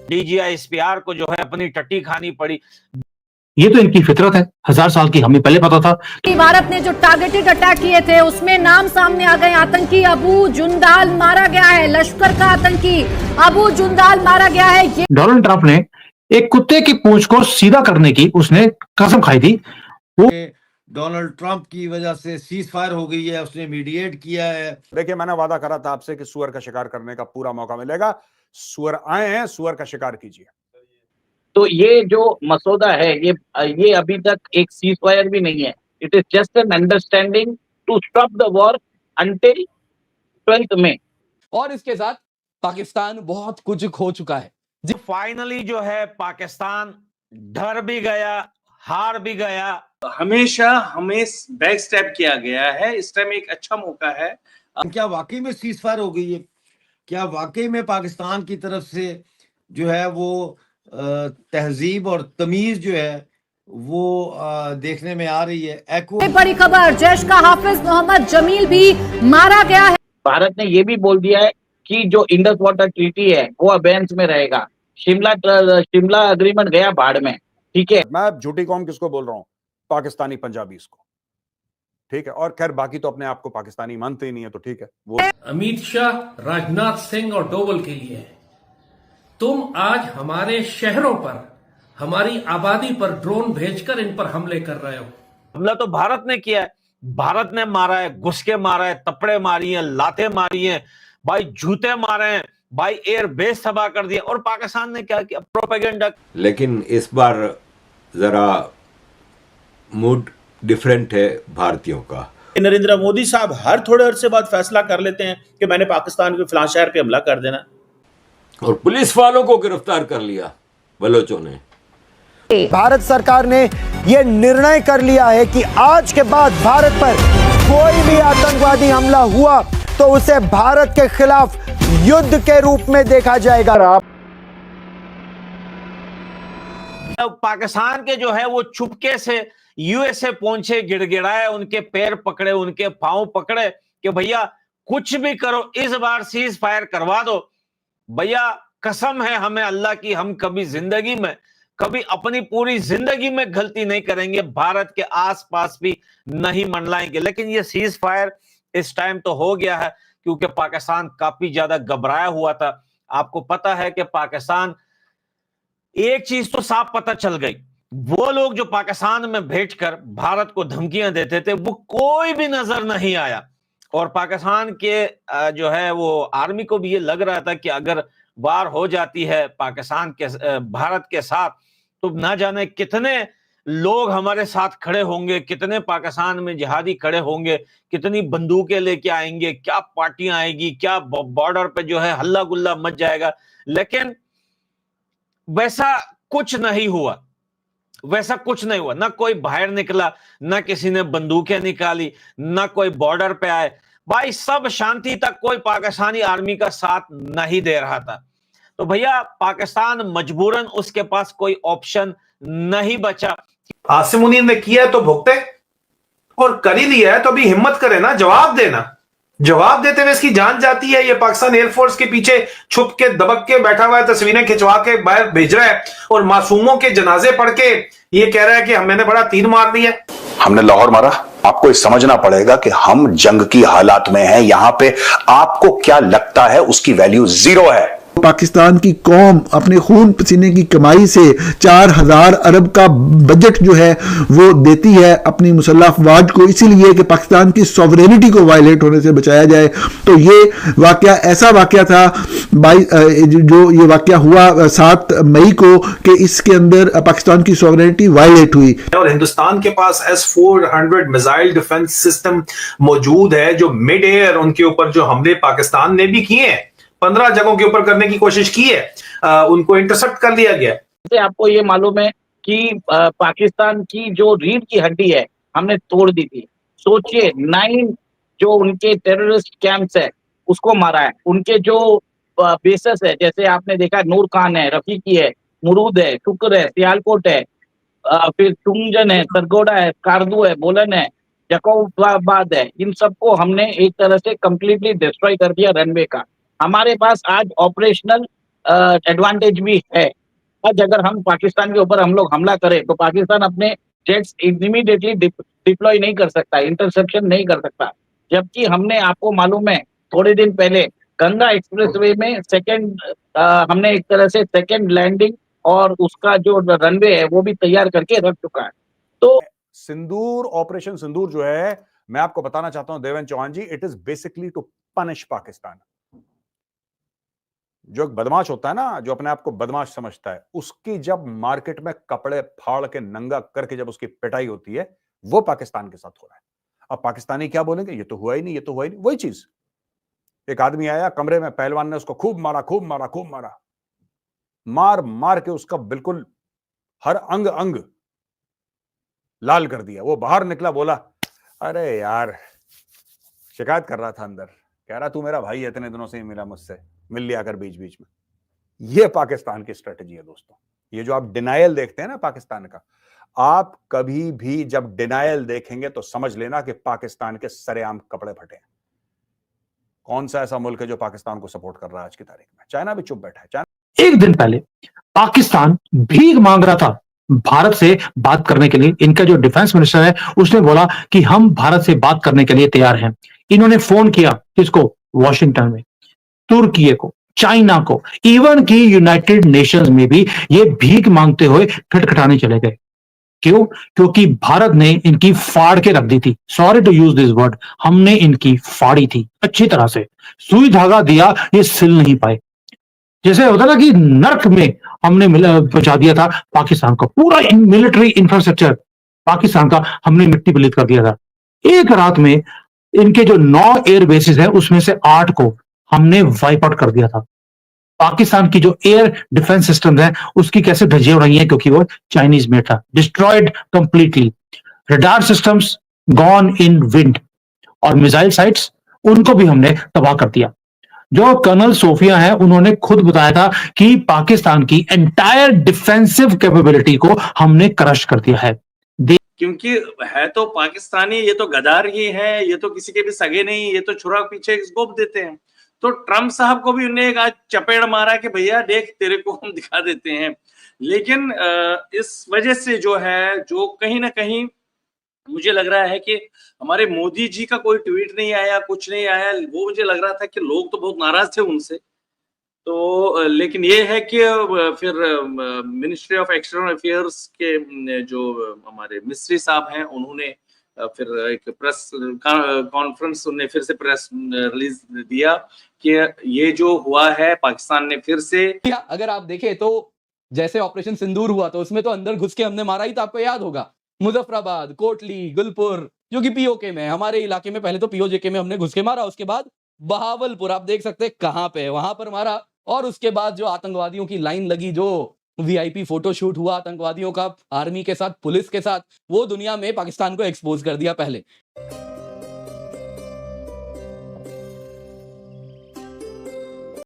DGISPR को जो है अपनी टट्टी खानी पड़ी। ये तो इनकी फितरत है, 1000 साल की, हमें पहले पता था। भारत ने जो टारगेटेड अटैक किए थे उसमें नाम सामने आ गए। आतंकी अबू जुंदाल मारा गया है, लश्कर का आतंकी अबू जुंदाल मारा गया है। ये डोनाल्ड ट्रंप ने एक कुत्ते की पूंछ को सीधा करने की उसने कसम खाई थी। वो डोनाल्ड ट्रंप की वजह से सीज फायर हो गई है, उसने मीडिएट किया है। देखिए, मैंने वादा करा था आपसे कि सुअर का शिकार करने का पूरा मौका मिलेगा। सुअर आए हैं, सुअर का शिकार कीजिए। तो ये जो मसौदा है ये अभी तक एक सीज फायर भी नहीं है। It is just an understanding to stop the war until 12 मई। और इसके साथ पाकिस्तान बहुत कुछ खो चुका है। फाइनली जो है पाकिस्तान डर भी गया, हार भी गया। हमेशा हमें बैक स्टेप किया गया है, इस टाइम एक अच्छा मौका है। क्या वाकई में सीज फायर हो गई है? क्या वाकई में पाकिस्तान की तरफ से जो है वो तहजीब और तमीज जो है वो देखने में आ रही है? बड़ी खबर, जैश का हाफिज मोहम्मद जमील भी मारा गया है। भारत ने ये भी बोल दिया है कि जो इंडस वाटर ट्रीटी है वो अबेंस में रहेगा। शिमला अग्रीमेंट गया भाड़ में, ठीक है। मैं झूठी कौम किसको बोल रहा हूँ? पाकिस्तानी पंजाबीज को, ठीक है। और खैर बाकी तो अपने आप को पाकिस्तानी मानते ही नहीं है, तो ठीक है। वो अमित शाह, राजनाथ सिंह और डोवल के लिए है। तुम आज हमारे शहरों पर, हमारी आबादी पर ड्रोन भेजकर इन पर हमले कर रहे हो। हमला तो भारत ने किया है, भारत ने मारा है, घुसके मारा है, तपड़े मारी हैं, लाते मारी हैं, भाई जूते मारे हैं, भाई एयर बेस तबाह कर दिया। और पाकिस्तान ने क्या किया? प्रोपेगेंडा। लेकिन इस बार जरा मूड डिफरेंट है भारतीयों का। नरेंद्र मोदी साहब हर थोड़े अरसे बाद फैसला कर लेते हैं कि मैंने पाकिस्तान के फलां शहर पे हमला कर देना, और पुलिस वालों को गिरफ्तार कर लिया बलोचों ने। भारत सरकार ने यह निर्णय कर लिया है कि आज के बाद भारत पर कोई भी आतंकवादी हमला हुआ तो उसे भारत के खिलाफ युद्ध के रूप में देखा जाएगा। पाकिस्तान के जो है वो चुपके से यूएसए पहुंचे, गिड़गिड़ाए, उनके पैर पकड़े, उनके पांव पकड़े कि भैया कुछ भी करो, इस बार सीज फायर करवा दो। भैया कसम है हमें अल्लाह की, हम कभी जिंदगी में, कभी अपनी पूरी जिंदगी में गलती नहीं करेंगे, भारत के आसपास भी नहीं मंडलाएंगे। लेकिन ये सीज फायर इस टाइम तो हो गया है क्योंकि पाकिस्तान काफी ज्यादा घबराया हुआ था। आपको पता है कि पाकिस्तान, एक चीज तो साफ पता चल गई, वो लोग जो पाकिस्तान में बैठकर भारत को धमकियां देते थे वो कोई भी नजर नहीं आया। और पाकिस्तान के जो है वो आर्मी को भी ये लग रहा था कि अगर वार हो जाती है पाकिस्तान के भारत के साथ तो ना जाने कितने लोग हमारे साथ खड़े होंगे, कितने पाकिस्तान में जिहादी खड़े होंगे, कितनी बंदूकें लेके आएंगे, क्या पार्टियां आएगी, क्या बॉर्डर पे जो है हल्ला गुल्ला मच जाएगा। लेकिन वैसा कुछ नहीं हुआ, वैसा कुछ नहीं हुआ। ना कोई बाहर निकला, ना किसी ने बंदूकें निकाली, ना कोई बॉर्डर पे आए। भाई सब शांति तक कोई पाकिस्तानी आर्मी का साथ नहीं दे रहा था। तो भैया पाकिस्तान मजबूरन, उसके पास कोई ऑप्शन नहीं बचा। आसिम मुनीर ने किया है तो भुगते, और कर ही दिया है तो अभी हिम्मत करे ना, जवाब देना। जवाब देते हुए इसकी जान जाती है। ये पाकिस्तान एयरफोर्स के पीछे छुप के दबक के बैठा हुआ है, तस्वीरें खिंचवा के बाहर भेज रहा है और मासूमों के जनाजे पढ़ के ये कह रहा है कि मैंने बड़ा तीर मार दिया। हमने लाहौर मारा। आपको समझना पड़ेगा कि हम जंग की हालात में हैं। यहां पे आपको क्या लगता है उसकी वैल्यू जीरो है। पाकिस्तान की कौम अपने खून पसीने की कमाई से 4000 अरब का बजट जो है वो देती है अपनी मुसल्लह अफवाज को, इसीलिए कि पाकिस्तान की सॉवरेनिटी को वायलेट होने से बचाया जाए। तो ये वाकया ऐसा वाकया था जो ये वाकया हुआ 7 मई को कि इसके अंदर पाकिस्तान की सॉवरेनिटी वायलेट हुई। और हिंदुस्तान के पास S-400 मिसाइल डिफेंस सिस्टम मौजूद है जो मिड एयर उनके ऊपर जो हमले पाकिस्तान ने भी किए हैं, 15 जगहों के ऊपर करने की कोशिश की है, उनको इंटरसेप्ट कर लिया गया। आपको ये मालूम है कि पाकिस्तान की जो रीढ़ की हड्डी है हमने तोड़ दी थी। सोचिए 9 जो उनके टेररिस्ट कैंप्स है उसको मारा है। उनके जो बेसेस है, जैसे आपने देखा नूर खान है, रफीकी है, मुरूद है, शुक्र है, सियालकोट है, फिर चुंगजन है, सरगोड़ा है, कारदू है, बोलन है, जकोबाबाद है, इन सबको हमने एक तरह से कंप्लीटली डिस्ट्रॉय कर दिया रनवे का। हमारे पास आज ऑपरेशनल एडवांटेज भी है। आज अगर हम पाकिस्तान के ऊपर हम लोग हमला करें तो पाकिस्तान अपने जेट्स इमीडिएटली डिप्लॉय नहीं कर सकता, इंटरसेप्शन नहीं कर सकता। जबकि हमने, आपको मालूम है, थोड़े दिन पहले गंगा एक्सप्रेसवे में हमने एक तरह से सेकेंड लैंडिंग और उसका जो रनवे है वो भी तैयार करके रख चुका है। तो सिंदूर, ऑपरेशन सिंदूर जो है, मैं आपको बताना चाहता हूं Devendra Chauhan ji, it is basically to punish Pakistan. जो एक बदमाश होता है ना, जो अपने आप को बदमाश समझता है, उसकी जब मार्केट में कपड़े फाड़ के नंगा करके जब उसकी पिटाई होती है, वो पाकिस्तान के साथ हो रहा है। अब पाकिस्तानी क्या बोलेंगे, ये तो हुआ ही नहीं, ये तो हुआ ही नहीं। वही चीज, एक आदमी आया कमरे में, पहलवान ने उसको खूब मारा, खूब मारा, खूब मारा, मार मार के उसका बिल्कुल हर अंग अंग लाल कर दिया। वो बाहर निकला, बोला अरे यार, शिकायत कर रहा था अंदर, कह रहा तू मेरा भाई है, इतने दिनों से ही मिला मुझसे, मिल लिया कर बीच बीच में। ये पाकिस्तान की स्ट्रेटजी है दोस्तों। ये जो आप डिनायल देखते हैं ना पाकिस्तान का, आप कभी भी जब डिनायल देखेंगे तो समझ लेना कि पाकिस्तान के सरेआम कपड़े फटे हैं। कौन सा ऐसा मुल्क है जो पाकिस्तान को सपोर्ट कर रहा है आज की तारीख में? चाइना भी चुप बैठा है। चाइना एक दिन पहले पाकिस्तान भीख मांग रहा था भारत से बात करने के लिए। इनका जो डिफेंस मिनिस्टर है उसने बोला कि हम भारत से बात करने के लिए तैयार हैं। इन्होंने फोन किया किसको? वॉशिंगटन में, तुर्की को, चाइना को, इवन की यूनाइटेड नेशंस में भी ये भीख मांगते हुए खटखटाने चले गए। क्यों? क्योंकि भारत ने इनकी फाड़ के रख दी थी। Sorry to use this word, हमने इनकी फाड़ी थी अच्छी तरह से, सुई धागा दिया, ये सिल नहीं पाए। जैसे होता ना कि नर्क में हमने पहुंचा दिया था पाकिस्तान को, पूरा मिलिट्री इंफ्रास्ट्रक्चर पाकिस्तान का हमने मिट्टी पलीत कर दिया था। एक रात में इनके जो 9 एयर बेसिस है उसमें से 8 को हमने वाइप आउट कर दिया था। पाकिस्तान की जो एयर डिफेंस सिस्टम है उसकी कैसे धज्जियां उड़ाई हैं, क्योंकि वो चाइनीज मेड था। Destroyed completely, radar systems gone in wind, और मिसाइल साइट्स उनको भी हमने तबाह कर दिया। जो कर्नल सोफिया है उन्होंने खुद बताया था कि पाकिस्तान की एंटायर डिफेंसिव कैपेबिलिटी को हमने क्रश कर दिया है। क्योंकि है तो पाकिस्तानी, ये तो गद्दार ही है, ये तो किसी के भी सगे नहीं, ये तो छुरा पीछे गोप देते हैं। तो ट्रम्प साहब को भी उन्हें एक आज चपेड़ मारा कि भैया देख तेरे को हम दिखा देते हैं। लेकिन इस वजह से जो है, जो कहीं ना कहीं मुझे लग रहा है कि हमारे मोदी जी का कोई ट्वीट नहीं आया, कुछ नहीं आया, वो मुझे लग रहा था कि लोग तो बहुत नाराज थे उनसे। तो लेकिन ये है कि फिर मिनिस्ट्री ऑफ एक्सटर्नल अफेयर्स के जो हमारे मिस्त्री साहब हैं, उन्होंने फिर एक प्रेस कॉन्फ्रेंस, उन्होंने फिर से प्रेस रिलीज दिया कि ये जो हुआ है पाकिस्तान ने फिर से। अगर आप देखें तो जैसे ऑपरेशन सिंदूर हुआ तो उसमें तो अंदर घुस के हमने मारा ही था। आपको याद होगा मुजफ्फराबाद, कोटली, गुलपुर, जो कि पीओके में, हमारे इलाके में पहले तो पीओजेके में हमने घुस के मारा। उसके बाद बहावलपुर, आप देख सकते हैं कहां पे है, वहां पर मारा। और उसके बाद जो आतंकवादियों की लाइन लगी, जो वीआईपी फोटोशूट हुआ आतंकवादियों का आर्मी के साथ, पुलिस के साथ, वो दुनिया में पाकिस्तान को एक्सपोज कर दिया पहले।